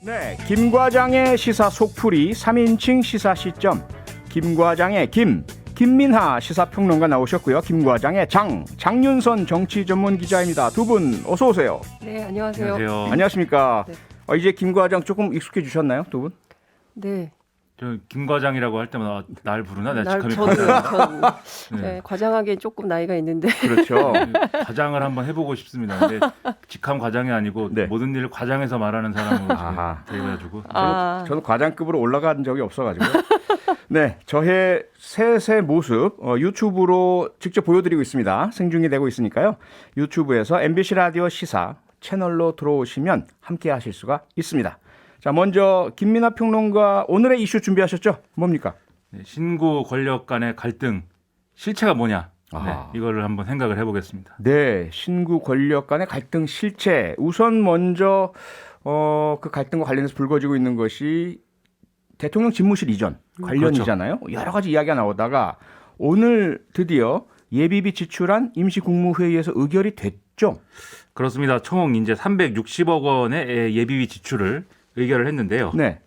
네, 김과장의 시사 속풀이 3인칭 시사 시점. 김과장의 김민하 시사평론가 나오셨고요. 김과장의 장윤선 정치전문기자입니다. 두 분 어서 오세요. 네, 안녕하세요. 안녕하십니까. 네. 이제 김과장 조금 익숙해지셨나요, 두 분? 네. 저 김과장이라고 할 때마다 날 부르나? 내가 직함이 저는 네. 네, 과장하기엔 조금 나이가 있는데. 그렇죠. 과장을 한번 해보고 싶습니다. 근데 직함 과장이 아니고 네. 모든 일을 과장해서 말하는 사람으로 돼가지고. 저도 과장급으로 올라간 적이 없어가지고. 네, 저의 새 모습 유튜브로 직접 보여드리고 있습니다. 생중이 되고 있으니까요. 유튜브에서 MBC 라디오 시사 채널로 들어오시면 함께 하실 수가 있습니다. 자, 먼저 김민하 평론가 오늘의 이슈 준비하셨죠? 뭡니까? 네, 신고 권력 간의 갈등 실체가 뭐냐? 네, 아하. 이거를 한번 생각을 해보겠습니다. 네, 신구 권력 간의 갈등 실체. 우선 먼저 그 갈등과 관련해서 불거지고 있는 것이 대통령 집무실 이전 관련이잖아요. 그렇죠. 여러 가지 이야기가 나오다가 오늘 드디어 예비비 지출안 임시국무회의에서 의결이 됐죠. 그렇습니다. 총 이제 360억 원의 예비비 지출을 의결을 했는데요. 네.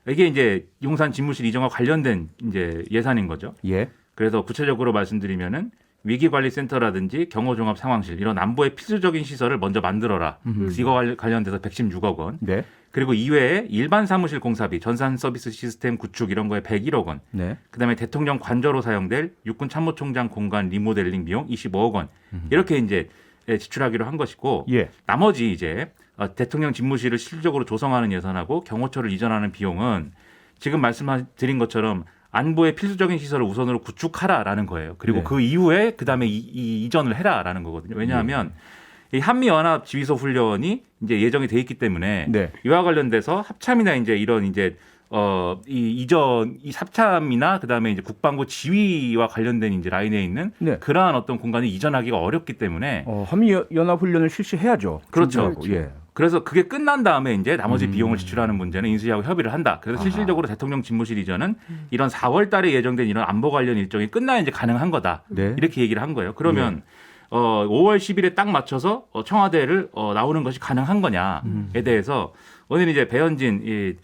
이게 이제 용산 집무실 이전과 관련된 이제 예산인 거죠. 예. 그래서 구체적으로 말씀드리면은 위기관리센터라든지 경호종합상황실 이런 안보의 필수적인 시설을 먼저 만들어라. 이거 관련돼서 116억 원. 네. 그리고 이외에 일반 사무실 공사비, 전산 서비스 시스템 구축 이런 거에 101억 원. 네. 그다음에 대통령 관저로 사용될 육군 참모총장 공간 리모델링 비용 25억 원. 이렇게 이제 지출하기로 한 것이고 예. 나머지 이제 대통령 집무실을 실질적으로 조성하는 예산하고 경호처를 이전하는 비용은 지금 말씀드린 것처럼 안보의 필수적인 시설을 우선으로 구축하라라는 거예요. 그리고 네. 그 이후에 그다음에 이전을 해라라는 거거든요. 왜냐하면 이 한미연합 지휘소 훈련이 이제 예정이 돼 있기 때문에 네. 이와 관련돼서 합참이나 이제 이런 이제 이 합참이나 그다음에 이제 국방부 지휘와 관련된 이제 라인에 있는 네. 그러한 어떤 공간을 이전하기가 어렵기 때문에 한미연합훈련을 실시해야죠. 그렇죠. 준비하고. 예. 그래서 그게 끝난 다음에 이제 나머지 비용을 지출하는 문제는 인수위하고 협의를 한다. 그래서 실질적으로 대통령 집무실 이전은 이런 4월 달에 예정된 이런 안보 관련 일정이 끝나야 이제 가능한 거다. 네. 이렇게 얘기를 한 거예요. 그러면 5월 10일에 딱 맞춰서 청와대를 나오는 것이 가능한 거냐에 대해서 오늘 이제 배현진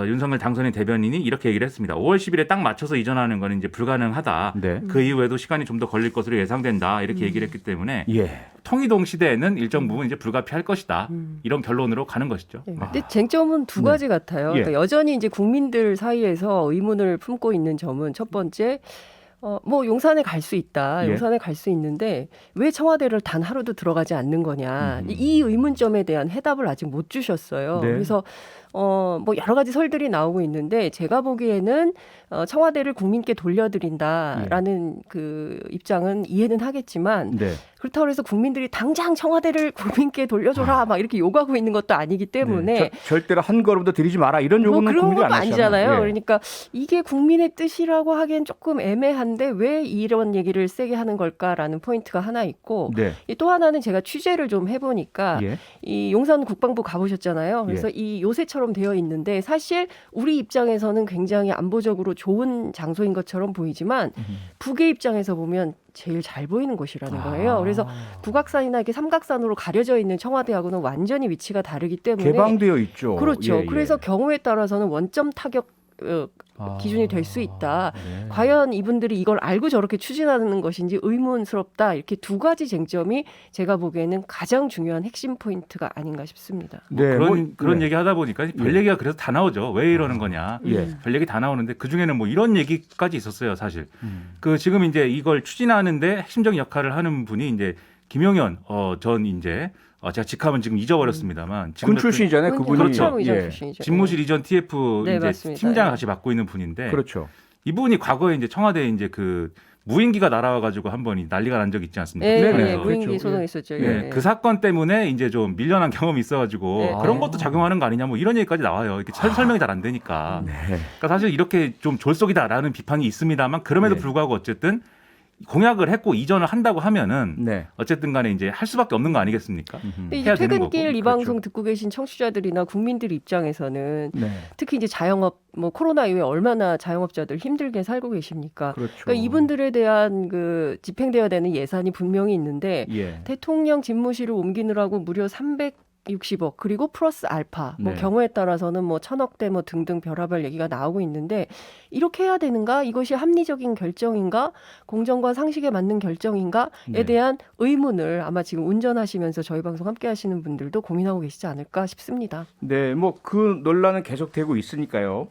윤석열 당선인 대변인이 이렇게 얘기를 했습니다. 5월 10일에 딱 맞춰서 이전하는 거는 이제 불가능하다. 네. 그 이후에도 시간이 좀 더 걸릴 것으로 예상된다. 이렇게 얘기를 했기 때문에 예. 통이동 시대에는 일정 부분 이제 불가피할 것이다. 이런 결론으로 가는 것이죠. 네, 근데 쟁점은 두 가지 같아요. 예. 그러니까 여전히 이제 국민들 사이에서 의문을 품고 있는 점은 첫 번째, 뭐 용산에 갈 수 있다. 예. 용산에 갈 수 있는데 왜 청와대를 단 하루도 들어가지 않는 거냐. 이 의문점에 대한 해답을 아직 못 주셨어요. 네. 그래서 뭐 여러 가지 설들이 나오고 있는데 제가 보기에는 청와대를 국민께 돌려드린다라는 그 입장은 이해는 하겠지만 네. 그렇다고 해서 국민들이 당장 청와대를 국민께 돌려줘라 막 이렇게 요구하고 있는 것도 아니기 때문에 네. 절대로 한 걸음도 들이지 마라 이런 뭐 요구는 그런 국민들이 것도 안 아니잖아요. 하시잖아요. 예. 그러니까 이게 국민의 뜻이라고 하기엔 조금 애매한데 왜 이런 얘기를 세게 하는 걸까라는 포인트가 하나 있고 네. 또 하나는 제가 취재를 좀 해보니까 예. 이 용산 국방부 가보셨잖아요. 그래서 이 요새처럼 되어 있는데 사실 우리 입장에서는 굉장히 안보적으로 좋은 장소인 것처럼 보이지만 북의 입장에서 보면 제일 잘 보이는 곳이라는 거예요. 그래서 북악산이나 이렇게 삼각산으로 가려져 있는 청와대하고는 완전히 위치가 다르기 때문에 개방되어 있죠. 그렇죠. 예, 예. 그래서 경우에 따라서는 원점 타격 기준이 될 수 있다. 네. 과연 이분들이 이걸 알고 저렇게 추진하는 것인지 의문스럽다. 이렇게 두 가지 쟁점이 제가 보기에는 가장 중요한 핵심 포인트가 아닌가 싶습니다. 네, 그런 네. 얘기 하다 보니까 별 얘기가 그래서 다 나오죠. 왜 이러는 거냐. 예. 별 얘기 다 나오는데 그 중에는 뭐 이런 얘기까지 있었어요, 사실. 그 지금 이제 이걸 추진하는데 핵심적인 역할을 하는 분이 이제 김용현 전 이제 제가 직함은 지금 잊어버렸습니다만 군 출신이잖아요. 그분이. 그렇죠. 출신이죠. 집무실 이전 TF 네, 이제 맞습니다. 팀장을 예. 같이 맡고 있는 분인데 그렇죠. 이분이 과거에 이제 청와대에 이제 그 무인기가 날아와가지고 한 번이 난리가 난 적 있지 않습니까? 네, 네, 네, 네. 무인기 그렇죠. 소동했었죠. 네, 그 사건 때문에 이제 좀 밀려난 경험이 있어가지고 네. 그런 것도 작용하는 거 아니냐 뭐 이런 얘기까지 나와요. 이렇게 설명이 잘 안 되니까. 네. 그러니까 사실 이렇게 좀 졸속이다라는 비판이 있습니다만 그럼에도 네. 불구하고 어쨌든 공약을 했고 이전을 한다고 하면은 네. 어쨌든 간에 이제 할 수밖에 없는 거 아니겠습니까? 근데 이제 해야 되는 퇴근길 거고. 이 그렇죠. 방송 듣고 계신 청취자들이나 국민들 입장에서는 네. 특히 이제 자영업 뭐 코로나 이후에 얼마나 자영업자들 힘들게 살고 계십니까? 그렇죠. 그러니까 이분들에 대한 그 집행되어야 되는 예산이 분명히 있는데 예. 대통령 집무실을 옮기느라고 무려 300 60억 그리고 플러스 알파 뭐 네. 경우에 따라서는 뭐 1,000억대 뭐 등등 별하별 얘기가 나오고 있는데 이렇게 해야 되는가? 이것이 합리적인 결정인가? 공정과 상식에 맞는 결정인가에 네. 대한 의문을 아마 지금 운전하시면서 저희 방송 함께 하시는 분들도 고민하고 계시지 않을까 싶습니다. 네, 뭐 그 논란은 계속되고 있으니까요.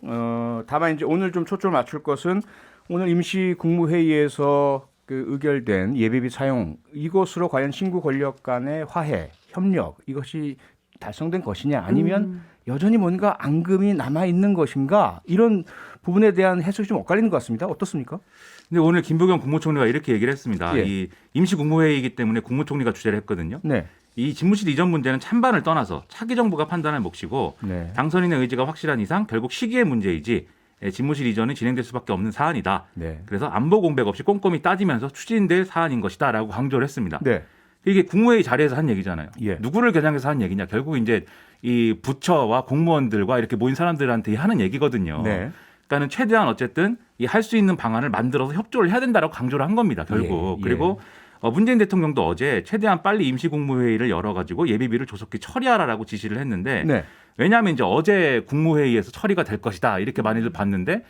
다만 이제 오늘 좀 초점을 맞출 것은 오늘 임시 국무회의에서 그 의결된 예비비 사용 이것으로 과연 신구 권력 간의 화해, 협력 이것이 달성된 것이냐 아니면 여전히 뭔가 앙금이 남아 있는 것인가 이런 부분에 대한 해석이 좀 엇갈리는 것 같습니다. 어떻습니까? 근데 오늘 김부겸 국무총리가 이렇게 얘기를 했습니다. 예. 이 임시 국무회의이기 때문에 국무총리가 주재를 했거든요. 네, 이 집무실 이전 문제는 찬반을 떠나서 차기 정부가 판단할 몫이고 네, 당선인의 의지가 확실한 이상 결국 시기의 문제이지 집무실 이전은 진행될 수밖에 없는 사안이다. 네, 그래서 안보 공백 없이 꼼꼼히 따지면서 추진될 사안인 것이다라고 강조를 했습니다. 네, 이게 국무회의 자리에서 한 얘기잖아요. 예. 누구를 겨냥해서 한 얘기냐? 결국 이제 이 부처와 공무원들과 이렇게 모인 사람들한테 하는 얘기거든요. 네. 그러니까는 최대한 어쨌든 이 할 수 있는 방안을 만들어서 협조를 해야 된다라고 강조를 한 겁니다. 결국. 예, 예. 그리고 문재인 대통령도 어제 최대한 빨리 임시국무회의를 열어가지고 예비비를 조속히 처리하라라고 지시를 했는데 네. 왜냐하면 이제 어제 국무회의에서 처리가 될 것이다 이렇게 많이들 봤는데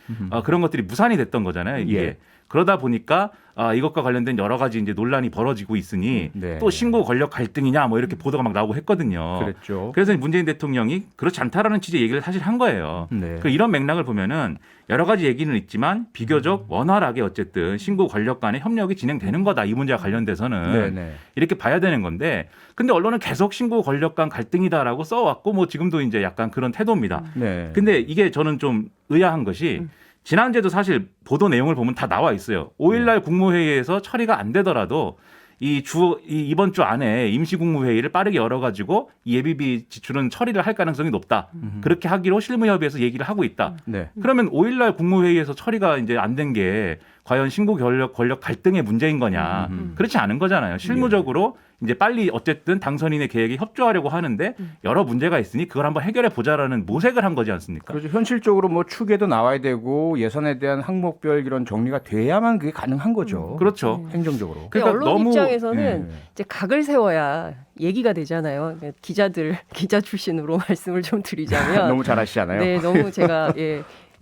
그런 것들이 무산이 됐던 거잖아요. 이게. 예. 그러다 보니까 이것과 관련된 여러 가지 이제 논란이 벌어지고 있으니 네. 또 신구 권력 갈등이냐 뭐 이렇게 보도가 막 나오고 했거든요. 그랬죠. 그래서 문재인 대통령이 그렇지 않다라는 취지의 얘기를 사실 한 거예요. 네. 그 이런 맥락을 보면은 여러 가지 얘기는 있지만 비교적 원활하게 어쨌든 신구 권력 간의 협력이 진행되는 거다. 이 문제와 관련돼서는 네, 네. 이렇게 봐야 되는 건데 근데 언론은 계속 신구 권력 간 갈등이다라고 써왔고 뭐 지금도 이제 약간 그런 태도입니다. 네. 근데 이게 저는 좀 의아한 것이 지난주에도 사실 보도 내용을 보면 다 나와 있어요. 5일날 국무회의에서 처리가 안 되더라도 이번 주 안에 임시국무회의를 빠르게 열어가지고 이 예비비 지출은 처리를 할 가능성이 높다. 그렇게 하기로 실무협의회에서 얘기를 하고 있다. 네. 그러면 5일날 국무회의에서 처리가 이제 안 된 게 과연 신구 권력 갈등의 문제인 거냐? 그렇지 않은 거잖아요. 실무적으로 이제 빨리 어쨌든 당선인의 계획에 협조하려고 하는데 여러 문제가 있으니 그걸 한번 해결해 보자라는 모색을 한 거지 않습니까? 그렇죠. 현실적으로 뭐 축에도 나와야 되고 예산에 대한 항목별 이런 정리가 돼야만 그게 가능한 거죠. 그렇죠. 행정적으로. 근데 그러니까 언론 너무- 입장에서는 네. 이제 각을 세워야 얘기가 되잖아요. 그러니까 기자 출신으로 말씀을 좀 드리자면 너무 잘하시잖아요. 네, 너무 제가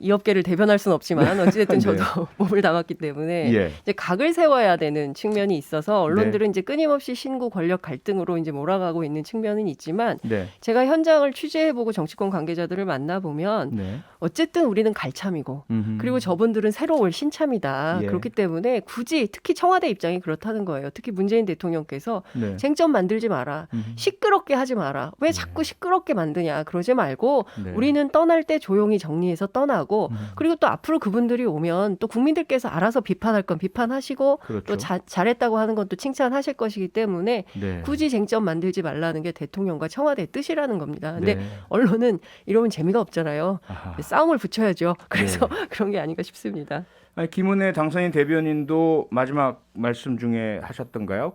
이 업계를 대변할 수는 없지만 어찌됐든 저도 네. 몸을 담았기 때문에 예. 이제 각을 세워야 되는 측면이 있어서 언론들은 이제 끊임없이 신구 권력 갈등으로 이제 몰아가고 있는 측면은 있지만 네. 제가 현장을 취재해보고 정치권 관계자들을 만나보면 네. 어쨌든 우리는 갈참이고 그리고 저분들은 새로 올 신참이다. 예. 그렇기 때문에 굳이 특히 청와대 입장이 그렇다는 거예요. 특히 문재인 대통령께서 네. 쟁점 만들지 마라. 시끄럽게 하지 마라. 왜 자꾸 시끄럽게 만드냐. 그러지 말고 네. 우리는 떠날 때 조용히 정리해서 떠나고 그리고 또 앞으로 그분들이 오면 또 국민들께서 알아서 비판할 건 비판하시고 그렇죠. 또 잘했다고 하는 건 또 칭찬하실 것이기 때문에 네. 굳이 쟁점 만들지 말라는 게 대통령과 청와대의 뜻이라는 겁니다. 근데 네. 언론은 이러면 재미가 없잖아요. 아하. 싸움을 붙여야죠. 그래서 네. 그런 게 아닌가 싶습니다. 아니, 김은혜 당선인 대변인도 마지막 말씀 중에 하셨던가요?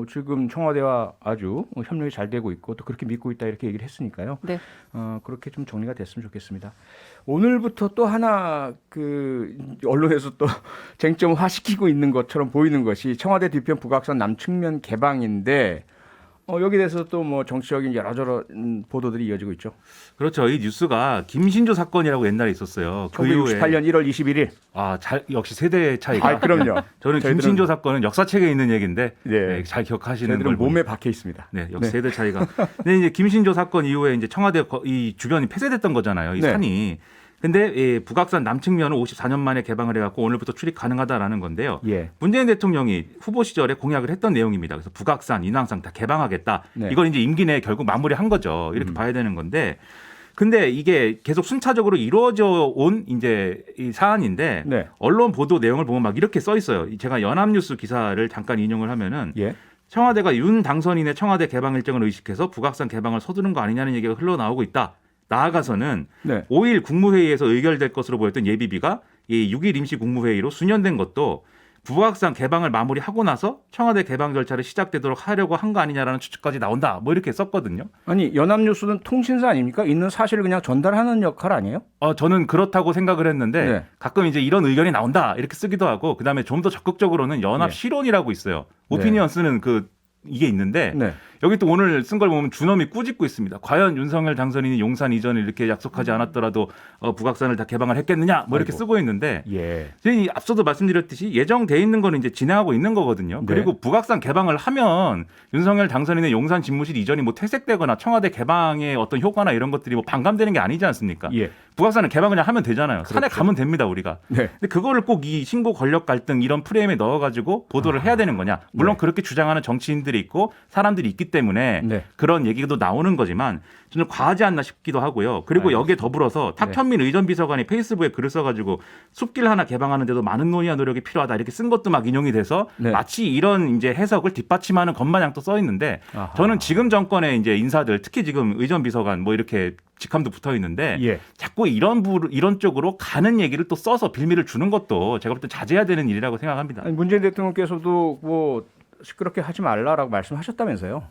지금 청와대와 아주 협력이 잘 되고 있고 또 그렇게 믿고 있다 이렇게 얘기를 했으니까요. 네. 그렇게 좀 정리가 됐으면 좋겠습니다. 오늘부터 또 하나 언론에서 또 쟁점화시키고 있는 것처럼 보이는 것이 청와대 뒤편 북악산 남측면 개방인데 여기 대해서 또 뭐 정치적인 여러저런 보도들이 이어지고 있죠. 그렇죠. 이 뉴스가 김신조 사건이라고 옛날에 있었어요. 그 이후에 1968년 1월 21일. 역시 세대 차이가. 그럼요. 저는 김신조 사건은 역사책에 있는 얘기인데 네. 잘 기억하시는 저희들은 걸 몸에 박혀 있습니다. 네, 역시 세대 차이가. 근데 이제 김신조 사건 이후에 이제 청와대 이 주변이 폐쇄됐던 거잖아요. 이 네. 산이. 근데 북악산 남측면을 54년 만에 개방을 해갖고 오늘부터 출입 가능하다라는 건데요. 예. 문재인 대통령이 후보 시절에 공약을 했던 내용입니다. 그래서 북악산, 인왕산 다 개방하겠다. 네. 이걸 이제 임기 내에 결국 마무리한 거죠. 이렇게 봐야 되는 건데. 근데 이게 계속 순차적으로 이루어져 온 이제 이 사안인데 네. 언론 보도 내용을 보면 막 이렇게 써 있어요. 제가 연합뉴스 기사를 잠깐 인용을 하면은 예. 청와대가 윤 당선인의 청와대 개방 일정을 의식해서 북악산 개방을 서두른 거 아니냐는 얘기가 흘러나오고 있다. 나아가서는 네. 5일 국무회의에서 의결될 것으로 보였던 예비비가 이 6일 임시 국무회의로 수년된 것도 북악산 개방을 마무리하고 나서 청와대 개방 절차를 시작되도록 하려고 한 거 아니냐라는 추측까지 나온다. 뭐 이렇게 썼거든요. 아니 연합뉴스는 통신사 아닙니까? 있는 사실을 그냥 전달하는 역할 아니에요? 저는 그렇다고 생각을 했는데 네. 가끔 이제 이런 의견이 나온다 이렇게 쓰기도 하고 그다음에 좀 더 적극적으로는 연합 네. 실온이라고 있어요. 네. 오피니언 쓰는 이게 있는데 네. 여기 또 오늘 쓴 걸 보면 준엄이 꾸짖고 있습니다. 과연 윤석열 당선인이 용산 이전을 이렇게 약속하지 않았더라도 북악산을 다 개방을 했겠느냐 뭐 이렇게 아이고. 쓰고 있는데 예. 저희 앞서도 말씀드렸듯이 예정돼 있는 거는 이제 진행하고 있는 거거든요. 네. 그리고 북악산 개방을 하면 윤석열 당선인의 용산 집무실 이전이 뭐 퇴색되거나 청와대 개방의 어떤 효과나 이런 것들이 뭐 반감되는 게 아니지 않습니까? 예. 북악산은 개방 그냥 하면 되잖아요. 산에 그렇죠. 가면 됩니다, 우리가. 네. 근데 그거를 꼭 이 신고 권력 갈등 이런 프레임에 넣어가지고 보도를 해야 되는 거냐? 물론 네. 그렇게 주장하는 정치인들이 있고 사람들이 있기 때문에 네. 그런 얘기도 나오는 거지만 저는 과하지 않나 싶기도 하고요. 그리고 여기에 더불어서 탁현민 의전 비서관이 페이스북에 글을 써가지고 숲길 하나 개방하는데도 많은 논의와 노력이 필요하다 이렇게 쓴 것도 막 인용이 돼서 네. 마치 이런 이제 해석을 뒷받침하는 것마냥 또 써 있는데 아하. 저는 지금 정권의 이제 인사들 특히 지금 의전 비서관 뭐 이렇게 직함도 붙어 있는데 예. 자꾸 이런 쪽으로 가는 얘기를 또 써서 빌미를 주는 것도 제가 볼 때 자제해야 되는 일이라고 생각합니다. 아니, 문재인 대통령께서도 뭐 시끄럽게 하지 말라라고 말씀하셨다면서요.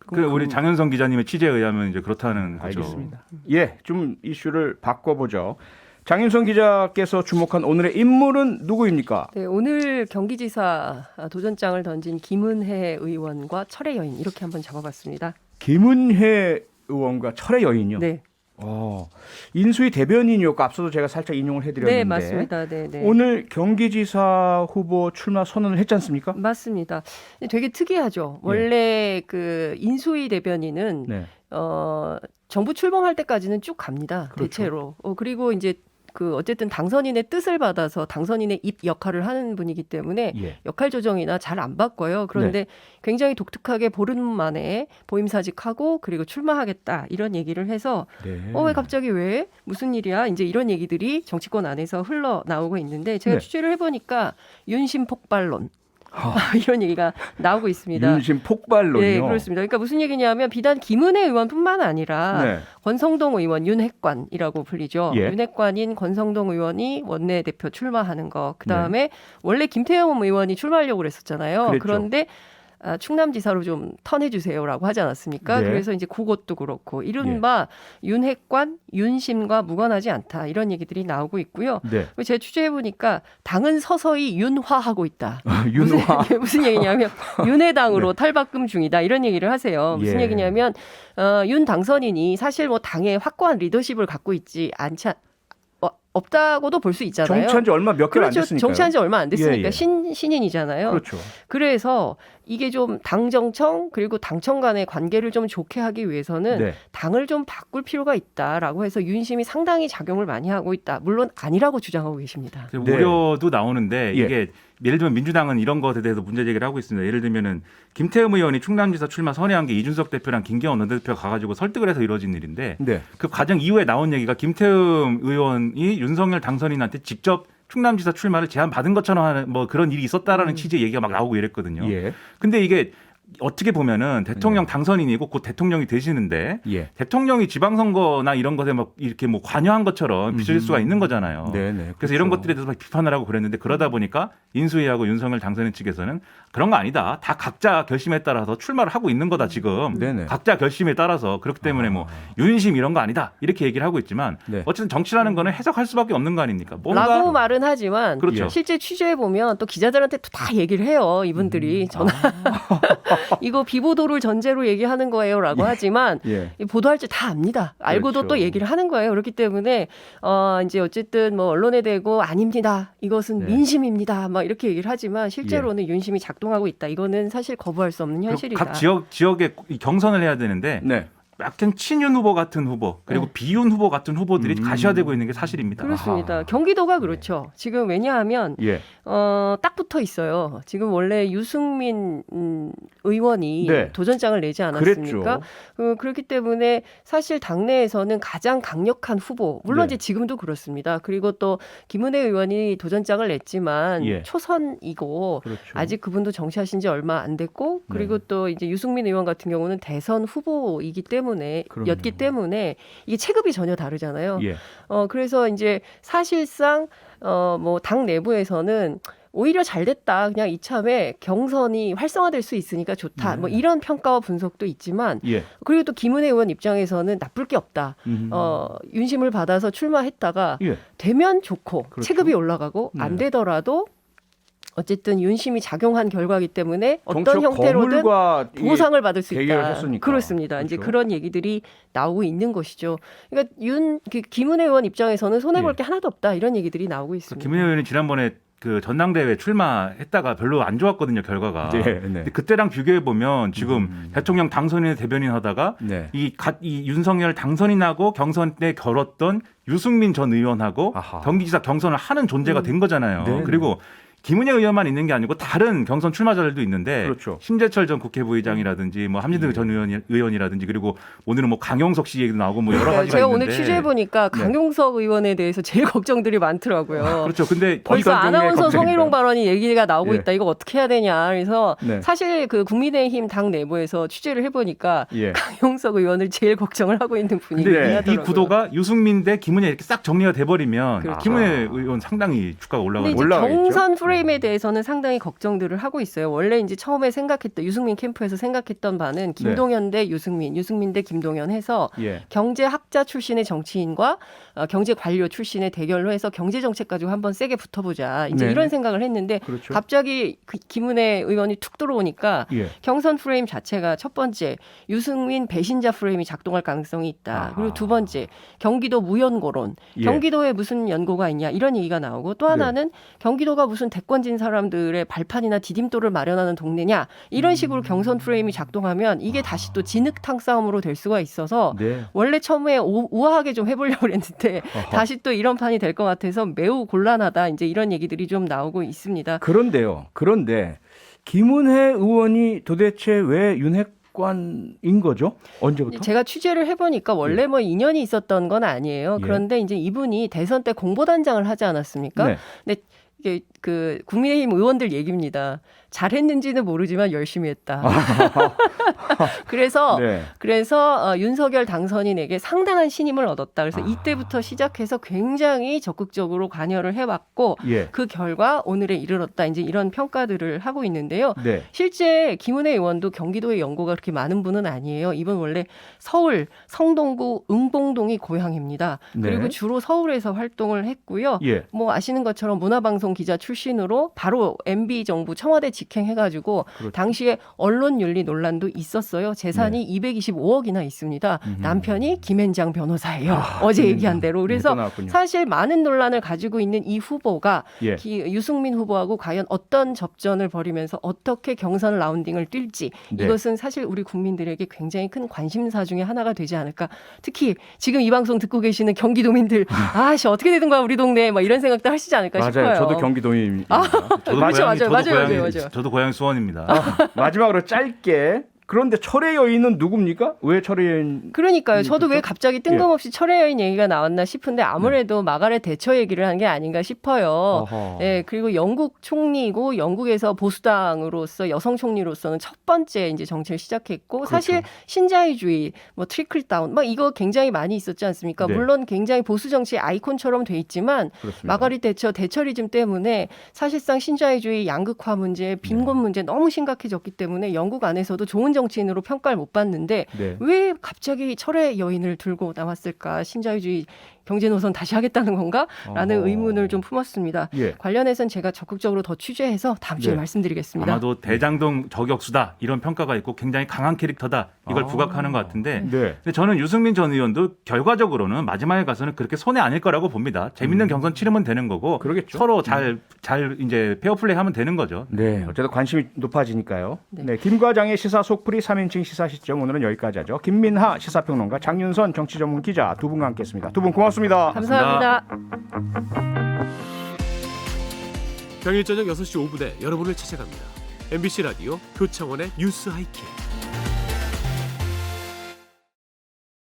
우리 장현성 기자님의 취재에 의하면 이제 그렇다는 거죠. 알겠습니다. 예, 좀 이슈를 바꿔보죠. 장윤성 기자께서 주목한 오늘의 인물은 누구입니까? 네, 오늘 경기지사 도전장을 던진 김은혜 의원과 철의 여인 이렇게 한번 잡아봤습니다. 김은혜 의원과 철의 여인이요. 네, 인수위 대변인이었고 앞서도 제가 살짝 인용을 해드렸는데 네 맞습니다. 네, 네. 오늘 경기지사 후보 출마 선언을 했지 않습니까? 맞습니다. 되게 특이하죠. 원래 그 인수위 대변인은 네. 정부 출범할 때까지는 쭉 갑니다. 그렇죠. 대체로. 그리고 이제 그 어쨌든 당선인의 뜻을 받아서 당선인의 입 역할을 하는 분이기 때문에 예. 역할 조정이나 잘 안 바꿔요. 그런데 굉장히 독특하게 보름 만에 보임사직하고 그리고 출마하겠다 이런 얘기를 해서 네. 왜 갑자기 왜 무슨 일이야 이제 이런 얘기들이 정치권 안에서 흘러나오고 있는데 제가 네. 취재를 해보니까 윤심 폭발론 이런 얘기가 나오고 있습니다. 윤심 폭발론이요. 네, 그렇습니다. 그러니까 무슨 얘기냐면 비단 김은혜 의원뿐만 아니라 네. 권성동 의원 윤핵관이라고 불리죠. 예. 윤핵관인 권성동 의원이 원내대표 출마하는 거. 그다음에 원래 김태형 의원이 출마하려고 그랬었잖아요. 그랬죠. 그런데 충남지사로 좀 턴해주세요라고 하지 않았습니까? 네. 그래서 이제 그것도 그렇고 이른바 윤핵관, 윤심과 무관하지 않다 이런 얘기들이 나오고 있고요. 네. 제가 취재해보니까 당은 서서히 윤화하고 있다. 윤화. 무슨 얘기냐면 윤회당으로 탈바꿈 중이다 이런 얘기를 하세요. 무슨 예. 얘기냐면 윤 당선인이 사실 뭐 당의 확고한 리더십을 갖고 있지 않지 없다고도 볼 수 있잖아요. 정치한 지 얼마 몇 개월 안 그렇죠. 됐으니까요. 정치한 지 얼마 안 됐으니까 예, 예. 신인이잖아요. 그렇죠. 그래서 이게 좀 당정청 그리고 당청 간의 관계를 좀 좋게 하기 위해서는 네. 당을 좀 바꿀 필요가 있다라고 해서 윤심이 상당히 작용을 많이 하고 있다. 물론 아니라고 주장하고 계십니다. 그 네. 우려도 나오는데 예. 이게 예를 들면 민주당은 이런 것에 대해서 문제 제기를 하고 있습니다. 예를 들면은 김태흠 의원이 충남지사 출마 선회한 게 이준석 대표랑 김경원 원내대표가 가가지고 설득을 해서 이루어진 일인데 네. 그 과정 이후에 나온 얘기가 김태흠 의원이 윤석열 당선인한테 직접 충남지사 출마를 제안받은 것처럼 하는 뭐 그런 일이 있었다라는 취지의 얘기가 막 나오고 이랬거든요. 예. 근데 이게 어떻게 보면은 대통령 당선인이고 곧 대통령이 되시는데 예. 대통령이 지방선거나 이런 것에 막 이렇게 뭐 관여한 것처럼 비춰질 수가 있는 거잖아요. 네네. 그래서 이런 것들에 대해서 막 비판을 하고 그랬는데 그러다 보니까 인수위하고 윤석열 당선인 측에서는 그런 거 아니다. 다 각자 결심에 따라서 출마를 하고 있는 거다 지금. 네네. 각자 결심에 따라서 그렇기 때문에 뭐 윤심 이런 거 아니다. 이렇게 얘기를 하고 있지만 네. 어쨌든 정치라는 거는 해석할 수밖에 없는 거 아닙니까? 뭔가 라고 말은 하지만 그렇죠. 실제 취재해 보면 또 기자들한테 또 다 얘기를 해요. 이분들이 전화 이거 비보도를 전제로 얘기하는 거예요라고 하지만 예. 보도할 줄 다 압니다. 알고도 그렇죠. 또 얘기를 하는 거예요. 그렇기 때문에 이제 어쨌든 뭐 언론에 대고 아닙니다. 이것은 네. 민심입니다. 막 이렇게 얘기를 하지만 실제로는 윤심이 작동하고 있다. 이거는 사실 거부할 수 없는 현실이다. 각 지역에 경선을 해야 되는데 네. 약간 친윤 후보 같은 후보 그리고 비윤 후보 같은 후보들이 가시화되고 있는 게 사실입니다. 그렇습니다. 아하. 경기도가 그렇죠. 지금 왜냐하면 예. 딱 붙어 있어요. 지금 원래 유승민 의원이 네. 도전장을 내지 않았습니까? 그랬죠. 그렇기 때문에 사실 당내에서는 가장 강력한 후보, 물론 네. 이제 지금도 그렇습니다. 그리고 또 김은혜 의원이 도전장을 냈지만 예. 초선이고 그렇죠. 아직 그분도 정치하신 지 얼마 안 됐고 그리고 또 이제 유승민 의원 같은 경우는 대선 후보이기 때문에 그럼요. 였기 때문에 이게 체급이 전혀 다르잖아요. 예. 그래서 이제 사실상 뭐 당 내부에서는 오히려 잘 됐다. 그냥 이참에 경선이 활성화될 수 있으니까 좋다. 네. 뭐 이런 평가와 분석도 있지만 예. 그리고 또 김은혜 의원 입장에서는 나쁠 게 없다. 윤심을 받아서 출마했다가 예. 되면 좋고 그렇죠. 체급이 올라가고 네. 안 되더라도 어쨌든 윤심이 작용한 결과이기 때문에 어떤 정치적 형태로든 거물과 이게 보상을 받을 수 대결을 있다. 했으니까. 그렇습니다. 이제 그렇죠. 그런 얘기들이 나오고 있는 것이죠. 그러니까 김은혜 의원 입장에서는 손해 볼 게 하나도 없다 이런 얘기들이 나오고 있습니다. 김은혜 의원이 지난번에 그 전당대회 출마했다가 별로 안 좋았거든요, 결과가. 네, 네. 근데 그때랑 비교해 보면 지금 대통령 당선인의 대변인 하다가 네. 이 윤석열 당선인하고 경선 때 겨뤘던 유승민 전 의원하고 아하. 경기지사 경선을 하는 존재가 된 거잖아요. 네. 그리고 김은혜 의원만 있는 게 아니고 다른 경선 출마자들도 있는데 그렇죠. 심재철 전 국회부의장이라든지 뭐 함진득 전 의원이라든지 그리고 오늘은 뭐 강용석 씨 얘기도 나오고 뭐 여러 가지가 제가 있는데 오늘 취재해 보니까 네. 강용석 의원에 대해서 제일 걱정들이 많더라고요. 그렇죠. 근데 벌써 어디가 종류의 아나운서 걱정인가요? 성희롱 발언이 얘기가 나오고 예. 있다. 이거 어떻게 해야 되냐. 그래서 네. 사실 그 국민의힘 당 내부에서 취재를 해보니까 예. 강용석 의원을 제일 걱정을 하고 있는 분위기. 근데 이 하더라고요. 구도가 유승민 대 김은혜 이렇게 싹 정리가 돼버리면 그렇죠. 김은혜 의원 상당히 주가가 근데 올라가죠. 이제 올라가겠죠? 경선 프레임에 대해서는 상당히 걱정들을 하고 있어요. 원래 이제 처음에 생각했던 유승민 캠프에서 생각했던 바는 김동연 대 유승민, 유승민 대 김동연 해서 예. 경제학자 출신의 정치인과 경제 관료 출신의 대결로 해서 경제 정책 가지고 한번 세게 붙어보자. 이제 네네. 이런 생각을 했는데 그렇죠. 갑자기 김은혜 의원이 툭 들어오니까 예. 경선 프레임 자체가 첫 번째 유승민 배신자 프레임이 작동할 가능성이 있다. 아하. 그리고 두 번째 경기도 무연고론. 예. 경기도에 무슨 연고가 있냐 이런 얘기가 나오고 또 하나는 경기도가 무슨 대권진 사람들의 발판이나 디딤돌을 마련하는 동네냐 이런 식으로 경선 프레임이 작동하면 이게 다시 또 진흙탕 싸움으로 될 수가 있어서 네. 원래 처음에 우아하게 좀 해보려고 했는데 어허. 다시 또 이런 판이 될 것 같아서 매우 곤란하다 이제 이런 얘기들이 좀 나오고 있습니다. 그런데요. 그런데 김은혜 의원이 도대체 왜 윤핵관인 거죠? 언제부터? 제가 취재를 해보니까 원래 뭐 인연이 있었던 건 아니에요. 예. 그런데 이제 이분이 대선 때 공보단장을 하지 않았습니까? 네. 근데 이게 그 국민의힘 의원들 얘기입니다. 잘했는지는 모르지만 열심히 했다. 그래서 네. 윤석열 당선인에게 상당한 신임을 얻었다. 그래서 이때부터 시작해서 굉장히 적극적으로 관여를 해왔고 예. 그 결과 오늘에 이르렀다. 이제 이런 평가들을 하고 있는데요. 네. 실제 김은혜 의원도 경기도의 연고가 그렇게 많은 분은 아니에요. 이분 원래 서울 성동구 응봉동이 고향입니다. 네. 그리고 주로 서울에서 활동을 했고요. 예. 뭐 아시는 것처럼 문화방송 기자 출신으로 바로 MB 정부 청와대 직행해가지고 그렇죠. 당시에 언론윤리 논란도 있었어요. 재산이 225억이나 있습니다. 남편이 김앤장 변호사예요. 어제 얘기한 대로. 그래서 또 나왔군요. 사실 많은 논란을 가지고 있는 이 후보가 예. 유승민 후보하고 과연 어떤 접전을 벌이면서 어떻게 경선 라운딩을 뛸지 네. 이것은 사실 우리 국민들에게 굉장히 큰 관심사 중에 하나가 되지 않을까. 특히 지금 이 방송 듣고 계시는 경기도민들 아씨 어떻게 되는 거야 우리 동네 막 이런 생각도 하시지 않을까 맞아요. 싶어요. 저도 경기도민입니다. 저도 맞아요. 저도 고향이 수원입니다. 마지막으로 짧게 그런데 철의 여인은 누굽니까? 왜 철의 여인? 그러니까요. 저도 왜 그렇죠? 갑자기 뜬금없이 철의 여인 얘기가 나왔나 싶은데 아무래도 마가렛 대처 얘기를 한 게 아닌가 싶어요. 어허. 네, 그리고 영국 총리고 영국에서 보수당으로서 여성 총리로서는 첫 번째 이제 정치를 시작했고 사실 신자유주의, 뭐 트리클 다운, 막 이거 굉장히 많이 있었지 않습니까? 네. 물론 굉장히 보수 정치의 아이콘처럼 돼 있지만 그렇습니다. 마가렛 대처 대처리즘 때문에 사실상 신자유주의 양극화 문제, 빈곤 문제 너무 심각해졌기 때문에 영국 안에서도 좋은 정치인으로 평가를 못 받는데 네. 왜 갑자기 철의 여인을 들고 나왔을까? 신자유주의 경제 노선 다시 하겠다는 건가? 라는 어허. 의문을 좀 품었습니다. 예. 관련해서는 제가 적극적으로 더 취재해서 다음 주에 네. 말씀드리겠습니다. 아마도 대장동 저격수다 이런 평가가 있고 굉장히 강한 캐릭터다 이걸 부각하는 것 같은데 네. 근데 저는 유승민 전 의원도 결과적으로는 마지막에 가서는 그렇게 손해 아닐 거라고 봅니다. 재밌는 경선 치르면 되는 거고 그러겠죠. 서로 잘 이제 페어플레이하면 되는 거죠. 네, 어쨌든 관심이 높아지니까요. 네. 네, 김 과장의 시사 속풀이 3인칭 시사 시점 오늘은 여기까지 하죠. 김민하 시사평론가, 장윤선 정치전문 기자 두 분과 함께했습니다. 두 분 고맙습니다. 감사합니다. 평일 저녁 6시 5분에 여러분을 찾아갑니다. MBC 라디오 표창원의 뉴스 하이킥.